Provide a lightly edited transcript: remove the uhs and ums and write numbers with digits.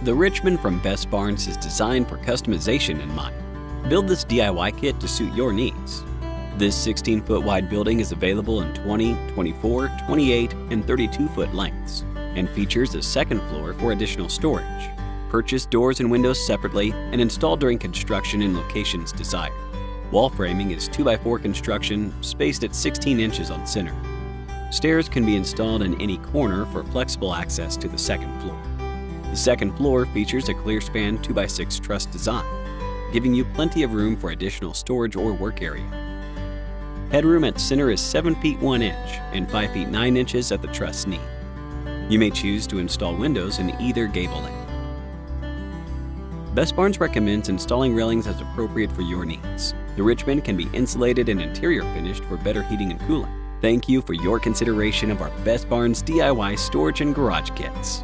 The Richmond from Best Barnes is designed for customization in mind. Build this DIY kit to suit your needs. This 16-foot wide building is available in 20, 24, 28, and 32-foot lengths, and features a second floor for additional storage. Purchase doors and windows separately and install during construction in locations desired. Wall framing is 2x4 construction, spaced at 16 inches on center. Stairs can be installed in any corner for flexible access to the second floor. The second floor features a clear span 2x6 truss design, giving you plenty of room for additional storage or work area. Headroom at center is 7 feet 1 inch and 5 feet 9 inches at the truss knee. You may choose to install windows in either gable end. Best Barnes recommends installing railings as appropriate for your needs. The Richmond can be insulated and interior finished for better heating and cooling. Thank you for your consideration of our Best Barnes DIY storage and garage kits.